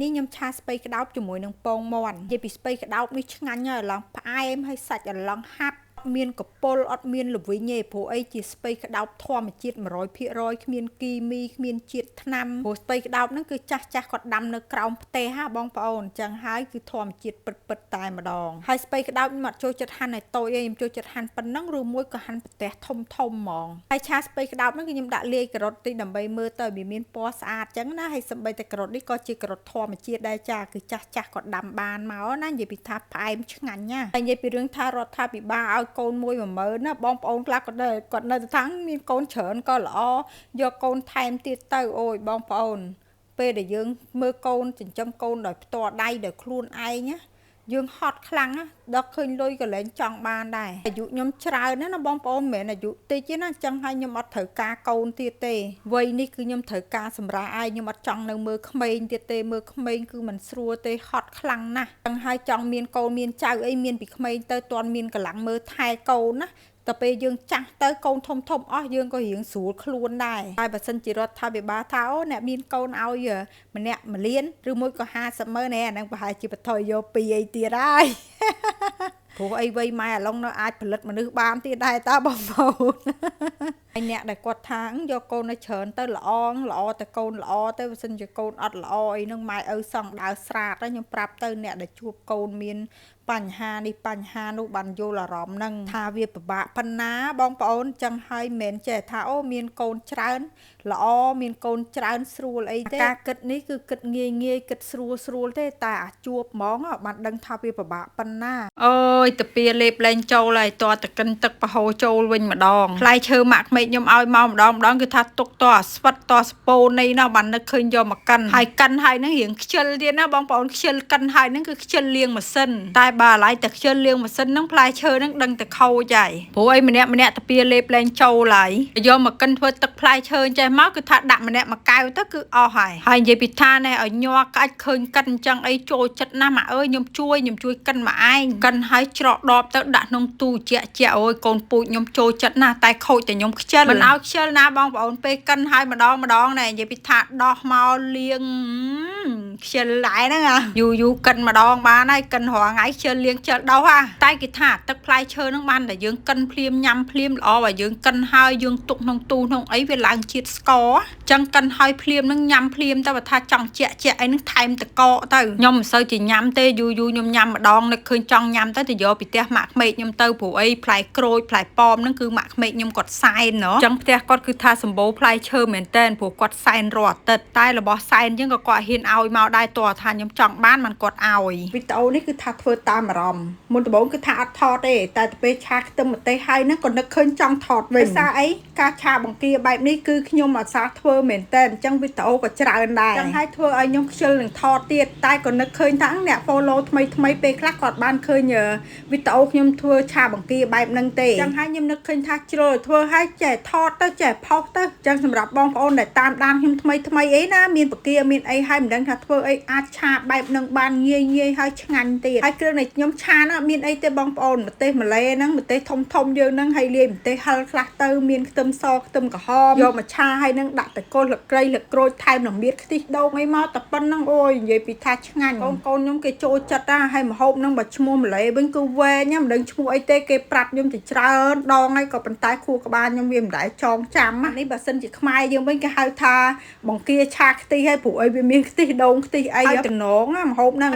នេះខ្ញុំឆាស្ពៃក្តោបជាមួយនឹងពងមាន់និយាយពីស្ពៃក្តោបនេះឆ្ងាញ់ហើយឡើងផ្អែមហើយសាច់អឡង់ហាប់មានកពុលអត់មានល្វីងទេព្រោះអីជាស្ពៃក្តោបធម្មជាតិ 100% គ្មានគីមីគ្មានជាតិថ្នាំព្រោះស្ពៃក្តោបហ្នឹងគឺចាស់គាត់ដាំនៅក្រោមផ្ទះហ่าបងប្អូនអញ្ចឹងហើយគឺធម្មជាតិពិតតែម្ដងហើយស្ពៃក្តោបខ្ញុំអត់ចូលចិត្តហាន់ឲ្យតូចទេខ្ញុំចូលចិត្តហាន់ប៉ុណ្ណឹងឬមួយក៏ហាន់ប្រទេសធំហ្មងហើយឆាស្ពៃក្តោបហ្នឹងគឺខ្ញុំដាក់លាយការ៉ុតតិចដើម្បីមើលទៅវាមានពណ៌ស្អាតអញ្ចឹងណាហើយសម្បីតែការ៉ុតនេះក៏ជាការ៉ុតធម្មជាតិដែរចាគឺចាស់គាត់ដាំបានមកណានិយាយពីថាផ្អែមឆ្ងាញ់ណាហើយនិយាយពីរឿងថារដ្ឋាភិបាលឲ្យកូនមួយ10000ណាបងប្អូនខ្លះគាត់នៅទៅថាមានកូនច្រើនក៏ល្អយកកូនថែមទៀតទៅអូយបងប្អូនពេលដែលយើងមើលកូនចិញ្ចឹមកូនដោយផ្ទាល់ដៃដោយខ្លួនឯងណាយើងហត់ខ្លាំងណាដល់ឃើញលុយក៏លែងចង់បានដែរអាយុខ្ញុំច្រើនណាបងប្អូនមិនមែនអាយុតិចទេណាអញ្ចឹងហើយខ្ញុំអត់ត្រូវការកូនទៀតទេវ័យនេះគឺខ្ញុំត្រូវការសម្រាប់ឯងខ្ញុំអត់ចង់នៅមើលក្មេងទៀតទេមើលក្មេងគឺមិនស្រួលទេហត់ខ្លាំងណាស់អញ្ចឹងហើយចង់មានកូនមានចៅអីមានពីក្មេងទៅទាន់មានកម្លាំងមើលថែកូនណាតែពេលយើងចាស់ទៅកូនធំអស់យើងក៏រៀងស្រួលខ្លួនដែរតែបើសិនជារដ្ឋាភិបាលថាអូអ្នកមានកូនឲ្យម្នាក់1លានឬមួយក៏500000អាហ្នឹងប្រហែលជាបថយយក2អីទៀតហើយព្រោះអីវ័យម៉ែអាឡុងនៅអាចផលិតមនុស្សបានទៀតដែរតើបងប្អូនហើយអ្នកដែលគាត់ថាយកកូនឲ្យច្រើនទៅល្អតែកូនល្អទៅបើសិនជាកូនអត់ល្អអីហ្នឹងម៉ែឪសង់ដើរស្រាតខ្ញុំប្រាប់ទៅអ្នកដែលជួបកូនមានបញ្ហានេះបញ្ហានោះបានយល់អារម្មណ៍ហ្នឹងថាវាពិបាកប៉ុណ្ណាបងប្អូនចឹងហើយមិនចេះថាអូមានកូនច្រើនល្អមានកូនច្រើនស្រួលអីទេការគិតនេះគឺគិតងាយគិតស្រួលទេតែអាជួបហ្មងបានដឹងថាវាពិបាកប៉ុណ្ណាអូយតាពៀលេបលែងចូលហើយតតកិនទឹកប្រហូរចូលវិញម្ដងផ្លែឈើម៉ាក់ក្មេកខ្ញុំឲ្យមកម្ដងគឺថាទុកតស្វិតតស្ពូននេះណាបាននឹកឃើញយកមកកិនហើយកិនហើយហ្នឹងរៀងខ្ជិលទៀតណាបងប្អូនខ្ជិលកិនហើយហ្នឹងគឺខ្ជិលលាងម៉ាស៊ីនតែបើឡៃតែខ្ជិលលាងម៉ាស៊ីនហ្នឹងផ្លែឈើហ្នឹងដឹងតែខូចហើយព្រោះអីម្នាក់តាពៀលេបលែងចូលហើយយកមកកិនធ្វើទឹកផ្លែឈើចេះមកគឺថាដាក់ម្នាក់មួយកែវទៅគឺអស់ហើយនិយាយពីថាណែឲ្យញ័រកាច់ឃើញកិនអញ្ចឹងអីចូលចិត្តណាស់ម៉ាក់អើយខ្ញុំជួយកិនមកឯងកិនហើយច្រកដបទៅដាក់ក្នុងទូជាអូយកូនពូជខ្ញុំចូលចិត្តណាស់តែខូចតែខ្ញុំខ្ជិលមិនឲ្យខ្ជិលណាបងប្អូនពេលកិនហើយម្ដងណែនិយាយពីថាដោះមកលាងខ្ជិលដែរហ្នឹងយូរកិនម្ដងបានហើយកិនរាល់ថ្ងៃខ្ជិលលាងខ្ជិលដោះតែគេថាទឹកផ្លែឈើហ្នឹងបានតែយើងកិនភ្លាមញ៉ាំភ្លាមល្អបើយើងកិនហើយយើងទុកក្នុងទូក្នុងអីវាឡើងជាតិស្ករអញ្ចឹងកិនហើយភ្លាមហ្នឹងញ៉ាំភ្លាមតែបើថាចង់ជាអីហ្នឹងថែមតកកទៅខ្ញុំមិនសូវជាញ៉ាំទេយូរខ្ញុំញ៉ាំម្ដងនឹកឃើញចង់ញ៉ាំទៅយកពីផ្ទះម៉ាក់ក្មេកខ្ញុំទៅព្រោះអីផ្លែក្រូចផ្លែប៉ោមហ្នឹងគឺម៉ាក់ក្មេកខ្ញុំគាត់សែនអញ្ចឹងផ្ទះគាត់គឺថាសម្បូរផ្លែឈើមែនតើព្រោះគាត់សែនរាល់អាទិត្យតែរបស់សែនអញ្ចឹងក៏គាត់ហ៊ានឲ្យមកដែរតើថាខ្ញុំចង់បានមិនគាត់ឲ្យវីដេអូនេះគឺថាធ្វើតាមអារម្មណ៍មុនដំបូងគឺថាអត់ថតទេតែទៅពេលឆាខ្ទឹមម្ទេសហើយហ្នឹងក៏នឹកឃើញចង់ថតវិញភាសាអីការឆាបង្គាបែបនេះគឺខ្ញុំអត់សាធ្វើមែនតើអញ្ចឹងវីដេអូក៏ច្រើនដែរអញ្ចឹងហើយធ្វើឲ្យខ្ញុំខ្ជិលនឹងថតទៀតតែក៏នឹកឃើញថាអ្នក follow ថ្មីពេលខ្លះគាត់បានឃើញវីដេអូខ្ញុំធ្វើឆាបង្គាបែបហ្នឹងទេអញ្ចឹងហើយខ្ញុំនឹកឃើញថាជ្រុលធ្វើឲ្យចេះថតទៅចេះផុសទៅអញ្ចឹងសម្រាប់បងប្អូនដែលតាមដានខ្ញុំថ្មីអីណាមានបង្គាមានអីហើយមិនដឹងថាធ្វើអីអាចឆាបែបហ្នឹងបានងាយហើយឆ្ងាញ់ទៀតហើយគ្រឿងដែលខ្ញុំឆាណាមានអីទេបងប្អូនម្ទេសម្លេហ្នឹងម្ទេសធំយើងហ្នឹងហើយលាយម្ទេសហិលខ្លះទៅមានខ្ទឹមសខ្ទឹមក្រហមយកមកឆាហើយនឹងដាក់តែគល់លក្រីលក្រូចថែមនឹងមៀតខ្ទិះដូងអីមកតែប៉ុណ្្នឹងអូយនិយាយពីថាឆ្ងាញ់កូនខ្ញុំគេចូលចិត្តណាហើយម្ហូបហ្នឹងបើឈ្មោះម្លេវិញគឺវែងមិនដឹងឈ្មោះអីទេគេប្រាប់ខ្ញុំទៅច្រើនដងហើយក៏ប៉ុន្តែខួរក្បាលខ្ញុំវាមិនដែលចងចាំនេះបើសិនជាខ្មែរយើងវិញគេហៅថាបង្គាឆាខ្ទិះហើយព្រោះអីវាមានខ្ទិះដូងខ្ទិះអីតំណងម្ហូបហ្នឹង